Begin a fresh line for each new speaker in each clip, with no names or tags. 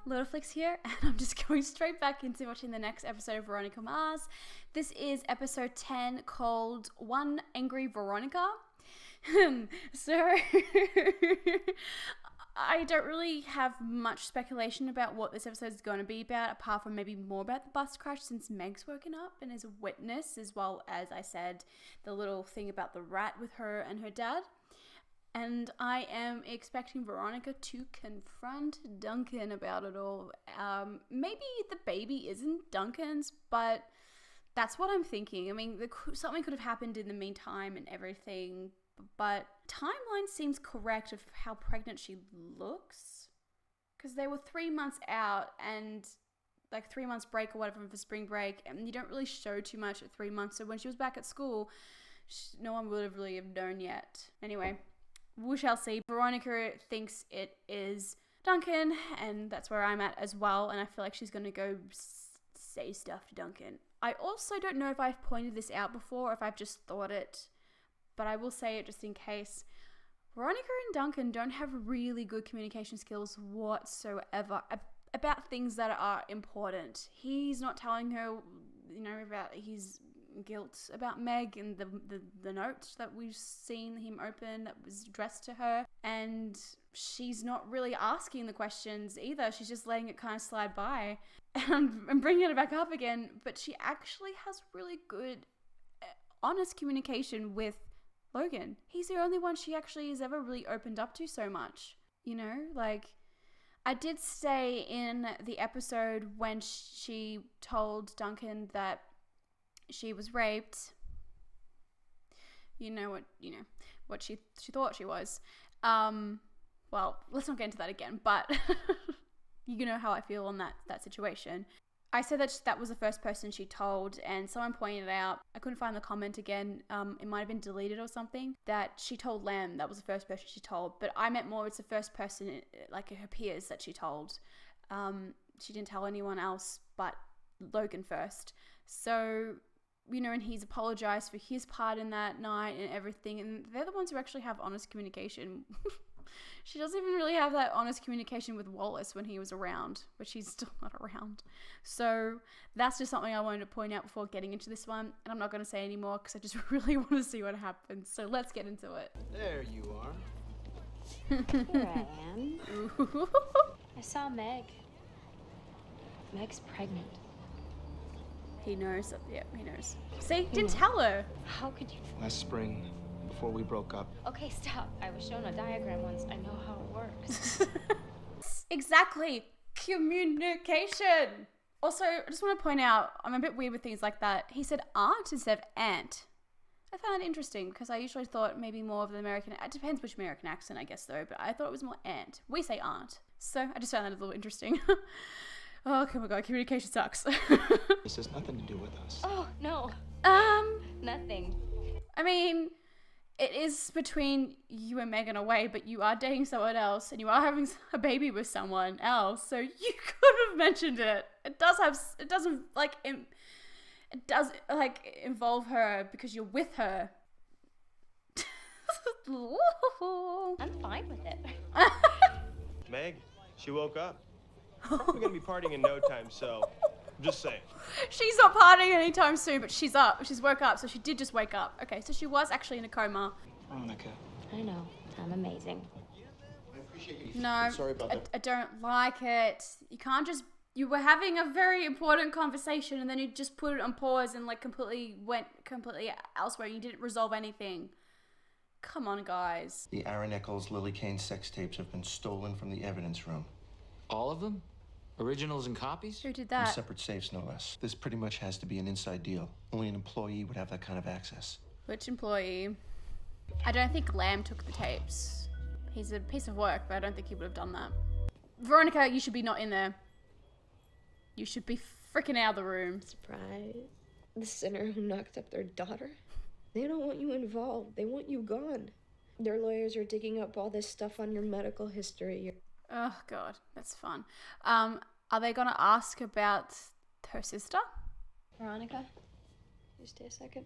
Little Flix here, and I'm just going straight back into watching the next episode of Veronica Mars. This is episode 10 called One Angry Veronica. So, I don't really have much speculation about what this episode is going to be about, apart from maybe more about the bus crash since Meg's woken up and is a witness, as well as I said, the little thing about the rat with her and her dad. And I am expecting Veronica to confront Duncan about it all. Maybe the baby isn't Duncan's, but that's what I'm thinking. I mean, something could have happened in the meantime and everything, but timeline seems correct of how pregnant she looks. Because they were 3 months out and like 3 months break or whatever for spring break, and you don't really show too much at 3 months. So when she was back at school, no one would have really have known yet. Anyway. We shall see. Veronica thinks it is Duncan, and that's where I'm at as well, and I feel like she's going to go say stuff to Duncan. I also don't know if I've pointed this out before or if I've just thought it, but I will say it just in case. Veronica and Duncan don't have really good communication skills whatsoever about things that are important. He's not telling her, about his guilt about Meg and the note that we've seen him open that was addressed to her, and she's not really asking the questions either. She's just letting it kind of slide by and bringing it back up again. But she actually has really good honest communication with Logan. He's the only one she actually has ever really opened up to so much, like I did say in the episode when she told Duncan that she was raped, what she thought she was. Well, let's not get into that again, but you know how I feel on that situation. I said that was the first person she told, and someone pointed out, I couldn't find the comment again, it might have been deleted or something, that she told Lam that was the first person she told, but I meant more it's the first person, like her peers, that she told. She didn't tell anyone else but Logan first. So, and he's apologized for his part in that night and everything, and they're the ones who actually have honest communication. She doesn't even really have that honest communication with Wallace when he was around, but she's still not around. So that's just something I wanted to point out before getting into this one, and I'm not going to say anymore because I just really want to see what happens. So let's get into it.
There you are.
Here I am. I saw Meg. Meg's pregnant.
He knows. Yeah, he knows. See? Didn't tell her.
How could you?
Last spring, before we broke up.
Okay, stop. I was shown a diagram once. I know how it works.
Exactly. Communication. Also, I just want to point out, I'm a bit weird with things like that. He said aunt instead of aunt. I found it interesting because I usually thought maybe more of the American, it depends which American accent, I guess, though, but I thought it was more aunt. We say aunt. So I just found that a little interesting. Oh my god, communication sucks.
This has nothing to do with us.
Oh, no. Nothing.
I mean, it is between you and Meg in a way, but you are dating someone else and you are having a baby with someone else, so you could have mentioned it. It does involve her because you're with her.
I'm fine with it.
Meg, she woke up. We're gonna be partying in no time, so I'm just saying.
She's not partying anytime soon, but she's up. She's woke up, so she did just wake up. Okay, so she was actually in a coma.
Veronica.
I know. I'm amazing.
I appreciate you.
No,
I'm sorry about that.
I don't like it. You can't just... You were having a very important conversation and then you just put it on pause and went completely elsewhere. You didn't resolve anything. Come on, guys.
The Aaron Eccles, Lily Kane sex tapes have been stolen from the evidence room.
All of them? Originals and copies?
Who did
From
that?
separate safes, no less. This pretty much has to be an inside deal. Only an employee would have that kind of access.
Which employee? I don't think Lamb took the tapes. He's a piece of work, but I don't think he would have done that. Veronica, you should be not in there. You should be freaking out of the room.
Surprise. The sinner who knocked up their daughter? They don't want you involved. They want you gone. Their lawyers are digging up all this stuff on your medical history.
Oh, God. That's fun. Are they going to ask about her sister?
Veronica, you stay a second.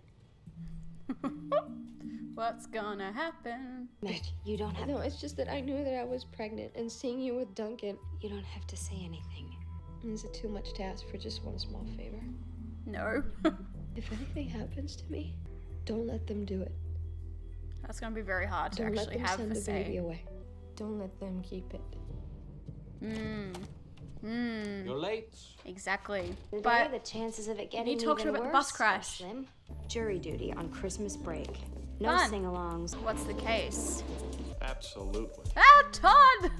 What's gonna happen?
Meg, you don't have.
No, it's just that I knew that I was pregnant, and seeing you with Duncan.
You don't have to say anything.
Is it too much to ask for just one small favor?
No.
If anything happens to me, don't let them do it.
That's gonna be very hard to
Don't let
actually
them
have
send
a
the baby
say.
away. Don't let them keep it.
You're late.
Exactly.
But
But
the chances of it getting
you talked
even
about the
worse
bus crash.
are slim. Jury duty on Christmas break. No
Fun.
sing-alongs.
what's the case?
Absolutely.
Ah, Todd!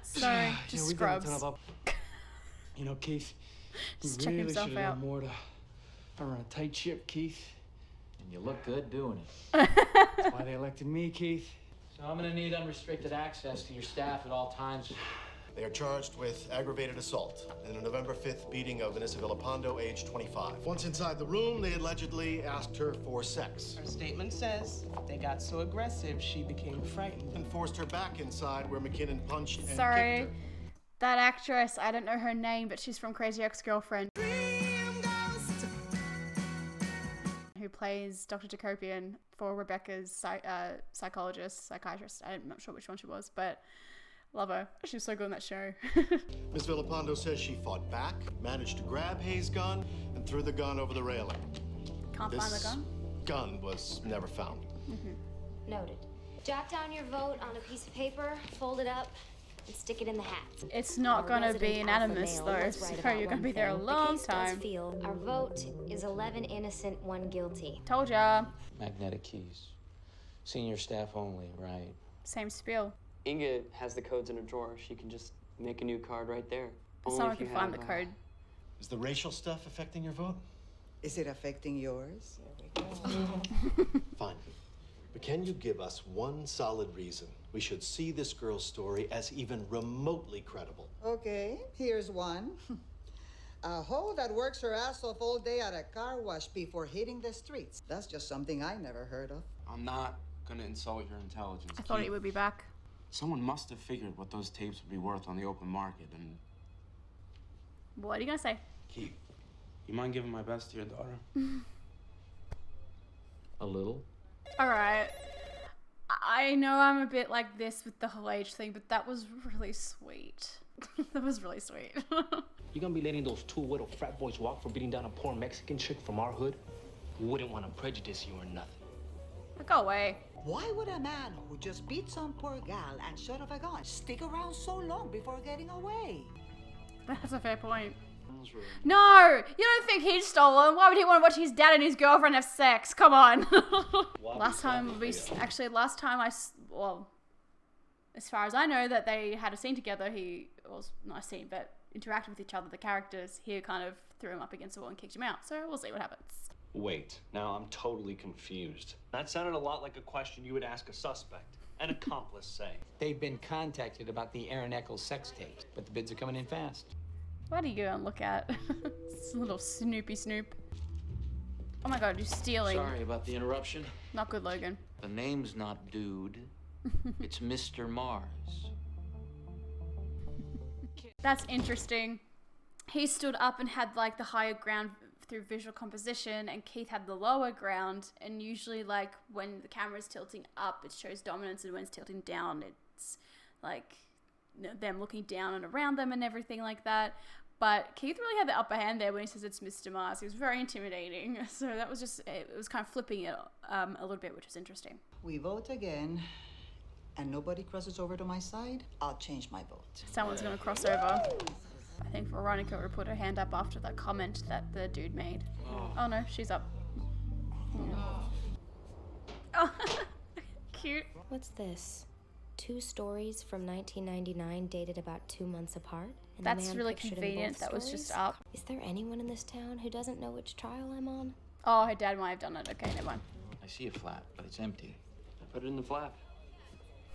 Sorry, just
we've got a
scrubs.
ton of up. You know, Keith, we
Just check
really
himself
should have
out.
done more to run a tight ship, Keith.
And you look good doing it.
That's why they elected me, Keith.
So I'm gonna need unrestricted access to your staff at all times.
They are charged with aggravated assault in a November 5th beating of Vanessa Villapando, age 25. Once inside the room, they allegedly asked her for sex
Her statement says they got so aggressive she became frightened.
and forced her back inside where McKinnon punched and
Sorry.
kicked her.
That actress, I don't know her name, but she's from Crazy Ex-Girlfriend. Who plays Dr. Jacobian for Rebecca's psychiatrist. I'm not sure which one she was, but love her. She was so good in that show.
Ms. Villapando says she fought back, managed to grab Hayes' gun, and threw the gun over the railing.
Can't find the
This
gun.
gun was never found.
Noted. Jot down your vote on a piece of paper, fold it up, and stick it in the hat.
It's not
Our
gonna
resident
be unanimous
alpha
though,
male was
so
right
you're
about
gonna
one
be there a
thing.
long
The case does
time.
feel our vote is 11 innocent, 1 guilty.
Told ya.
Magnetic keys. Senior staff only, right?
Same spiel.
Inga has the codes in her drawer. She can just make a new card right there.
Someone can find the code.
Is the racial stuff affecting your vote?
Is it affecting yours?
Fine. But can you give us one solid reason we should see this girl's story as even remotely credible?
Okay, here's one. A hoe that works her ass off all day at a car wash before hitting the streets. That's just something I never heard of.
I'm not gonna insult your intelligence.
I thought he would be back.
Someone must have figured what those tapes would be worth on the open market, and
What are you gonna say?
Keith, you mind giving my best to your daughter?
A little.
Alright. I know I'm a bit like this with the whole age thing, but that was really sweet. That was really sweet.
You gonna be letting those two little frat boys walk for beating down a poor Mexican chick from our hood? We wouldn't want to prejudice you or nothing.
Go away.
Why would a man who just beat some poor gal and shot off a gun stick around so long before getting away?
That's a fair point. No! You don't think he'd stolen? Why would he want to watch his dad and his girlfriend have sex? Come on. Last time well, as far as I know, that they had a scene together, not a scene, but interacted with each other, the characters, he kind of threw him up against the wall and kicked him out. So we'll see what happens.
Wait, now I'm totally confused. That sounded a lot like a question you would ask a suspect. An accomplice, say.
They've been contacted about the Aaron Eccles sex tapes, but the bids are coming in fast.
What are you going to look at? This little Snoopy Snoop. Oh my god, you're stealing.
Sorry about the interruption.
Not good, Logan.
The name's not Dude. It's Mr. Mars.
That's interesting. He stood up and had like the higher ground through visual composition, and Keith had the lower ground, and usually like when the camera's tilting up it shows dominance, and when it's tilting down it's like them looking down and around them and everything like that. But Keith really had the upper hand there when he says it's Mr. Mars. He was very intimidating, so that was just, it was kind of flipping it a little bit, which was interesting.
We vote again, and nobody crosses over to my side, I'll change my vote.
Someone's gonna cross over. I think Veronica would put her hand up after that comment that the dude made. Oh no, she's up. Oh, cute.
What's this? 2 stories from 1999 dated about 2 months apart? And the
That's
man
really
pictured in
convenient.
both
That was just
stories?
up.
Is there anyone in this town who doesn't know which trial I'm on?
Oh, her dad might have done it. Okay, never mind.
I see a flap, but it's empty.
I put it in the flap.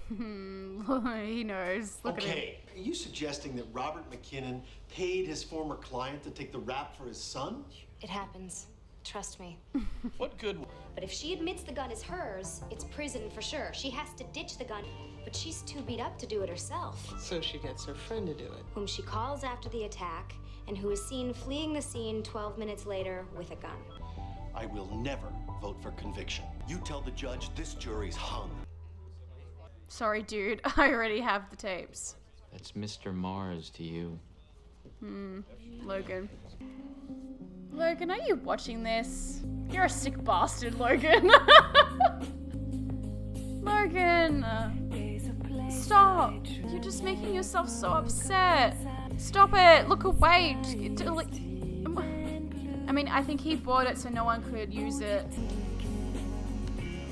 He knows. Look at him.
Okay, are you suggesting that Robert McKinnon paid his former client to take the rap for his son?
It happens. Trust me.
What good?
But if she admits the gun is hers, it's prison for sure. She has to ditch the gun, but she's too beat up to do it herself.
So she gets her friend to do it.
Whom she calls after the attack, and who is seen fleeing the scene 12 minutes later with a gun.
I will never vote for conviction. You tell the judge this jury's hung.
Sorry, dude. I already have the tapes.
That's Mr. Mars to you.
Logan. Logan, are you watching this? You're a sick bastard, Logan. Logan! Stop! You're just making yourself so upset. Stop it! Look away! I mean, I think he bought it so no one could use it.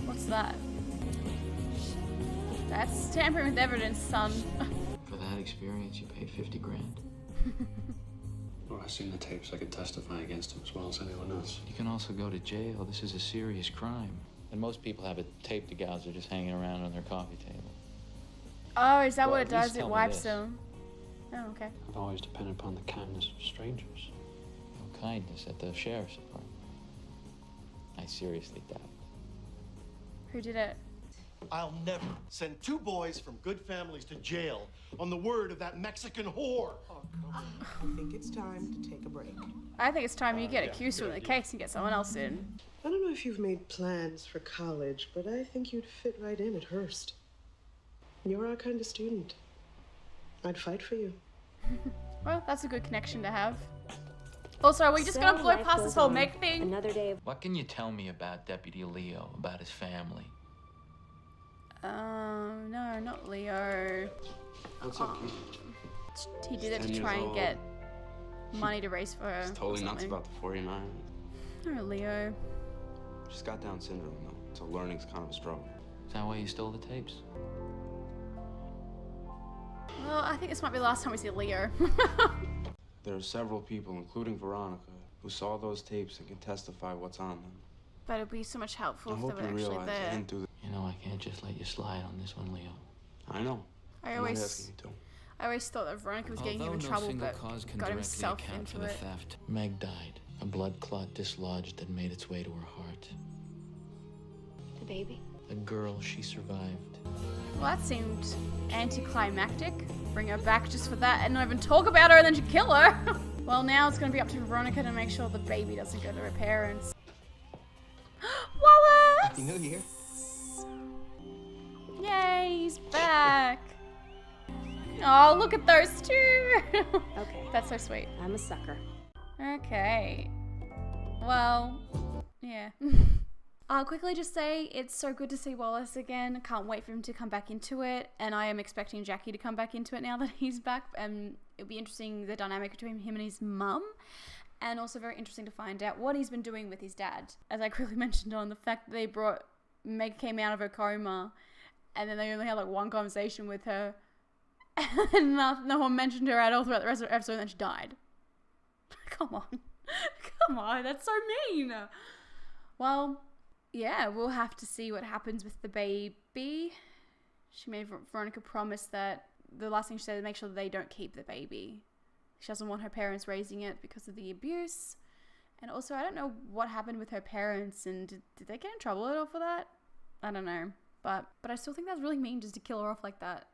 What's that? That's tampering with evidence, son.
For that experience, you paid 50 grand.
Well, I've seen the tapes. I could testify against him as well as anyone else.
You can also go to jail. This is a serious crime. And most people have a tape degauser just hanging around on their coffee table.
Oh, is that
Well,
what it
at least
does? It
tell me
wipes
this.
them. Oh, okay.
I've always depended upon the kindness of strangers.
No kindness at the sheriff's department. I seriously doubt.
Who did it?
I'll never send two boys from good families to jail on the word of that Mexican whore.
Oh, come on. I think it's time to take a break.
I think it's time you get accused of the case and get someone else in.
I don't know if you've made plans for college, but I think you'd fit right in at Hearst. You're our kind of student. I'd fight for you.
Well, that's a good connection to have. Also, are we just gonna blow past this whole Meg thing?
Another day of...
What can you tell me about Deputy Leo, about his family?
No, not Leo.
What's up, Keith?
He did it
10
to
years
try and
old.
get money to raise for her.
He's totally nuts about the 49.
No, Leo.
She's got Down syndrome, though, so learning's kind of a struggle.
Is that why you stole the tapes?
Well, I think this might be the last time we see Leo.
There are several people, including Veronica, who saw those tapes and can testify what's on them.
But it'd be so much helpful
I
if they
hope
were
you
actually
realize I
there.
didn't do that.
You know, I can't just let you slide on this one, Leo.
I know.
I
I'm not asking
always
you to.
I always thought that Veronica was getting him in
Although no
trouble,
single
but
cause can
got
directly
himself
account for
into
the
it.
theft. Meg died. A blood clot dislodged that made its way to her heart.
The baby?
The girl, she survived.
Well, that seemed anticlimactic. Bring her back just for that and not even talk about her and then kill her. Well, now it's going to be up to Veronica to make sure the baby doesn't go to her parents. Wallace!
Happy New Year.
Yay, he's back. Oh, look at those two.
Okay.
That's so sweet.
I'm a sucker.
Okay. Well, yeah. I'll quickly just say it's so good to see Wallace again. Can't wait for him to come back into it. And I am expecting Jackie to come back into it now that he's back. And it'll be interesting, the dynamic between him and his mum. And also very interesting to find out what he's been doing with his dad. As I quickly mentioned on the fact that they brought, Meg came out of her coma. And then they only had like one conversation with her. And no one mentioned her at all throughout the rest of the episode, and then she died. Come on. Come on, that's so mean. Well, yeah, we'll have to see what happens with the baby. She made Veronica promise that the last thing she said is make sure that they don't keep the baby. She doesn't want her parents raising it because of the abuse. And also, I don't know what happened with her parents, and did they get in trouble at all for that? I don't know. But I still think that's really mean just to kill her off like that.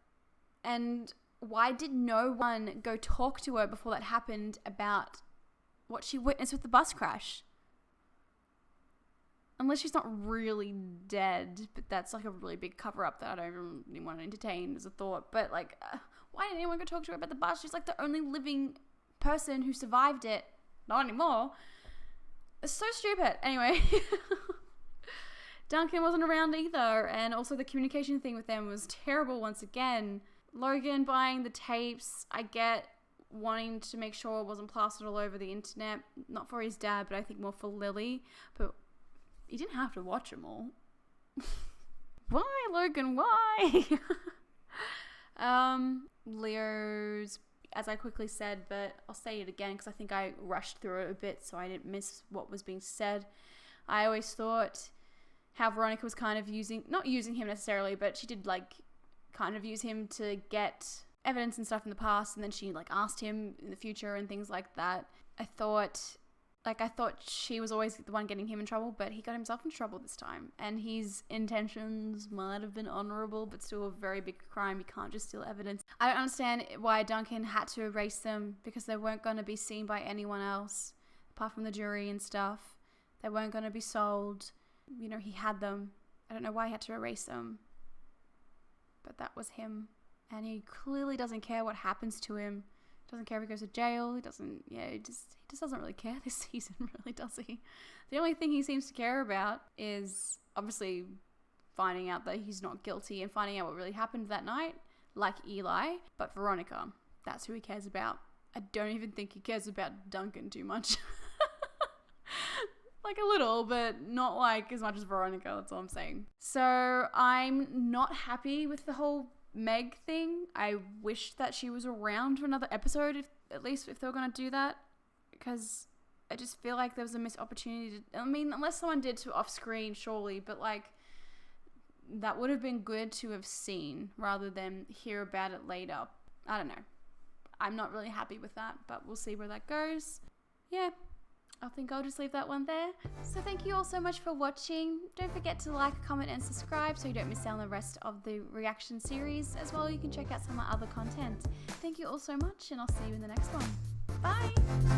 And why did no one go talk to her before that happened about what she witnessed with the bus crash? Unless she's not really dead, but that's like a really big cover-up that I don't really want to entertain as a thought. But like, why didn't anyone go talk to her about the bus? She's like the only living person who survived it. Not anymore. It's so stupid. Anyway. Duncan wasn't around either, and also the communication thing with them was terrible once again. Logan buying the tapes, I get wanting to make sure it wasn't plastered all over the internet. Not for his dad, but I think more for Lily. But he didn't have to watch them all. Why, Logan, why? Leo's, as I quickly said, but I'll say it again because I think I rushed through it a bit so I didn't miss what was being said. I always thought how Veronica was kind of not using him necessarily, but she did like kind of use him to get evidence and stuff in the past, and then she like asked him in the future and things like that. I thought Like, I thought she was always the one getting him in trouble, but he got himself in trouble this time. And his intentions might have been honourable, but still a very big crime. You can't just steal evidence. I don't understand why Duncan had to erase them, because they weren't going to be seen by anyone else, apart from the jury and stuff. They weren't going to be sold. You know, he had them. I don't know why he had to erase them. But that was him. And he clearly doesn't care what happens to him. Doesn't care if he goes to jail. He doesn't, he just doesn't really care this season, really, does he? The only thing he seems to care about is obviously finding out that he's not guilty and finding out what really happened that night, like Eli. But Veronica, that's who he cares about. I don't even think he cares about Duncan too much. Like a little, but not like as much as Veronica, that's all I'm saying. So I'm not happy with the whole Meg thing. I wish that she was around for another episode, at least if they were going to do that, because I just feel like there was a missed opportunity to, I mean, unless someone did to off screen, surely, but like that would have been good to have seen rather than hear about it later. I don't know. I'm not really happy with that, but we'll see where that goes. Yeah, I think I'll just leave that one there. So thank you all so much for watching. Don't forget to like, comment, and subscribe so you don't miss out on the rest of the reaction series. As well, you can check out some of my other content. Thank you all so much, and I'll see you in the next one. Bye!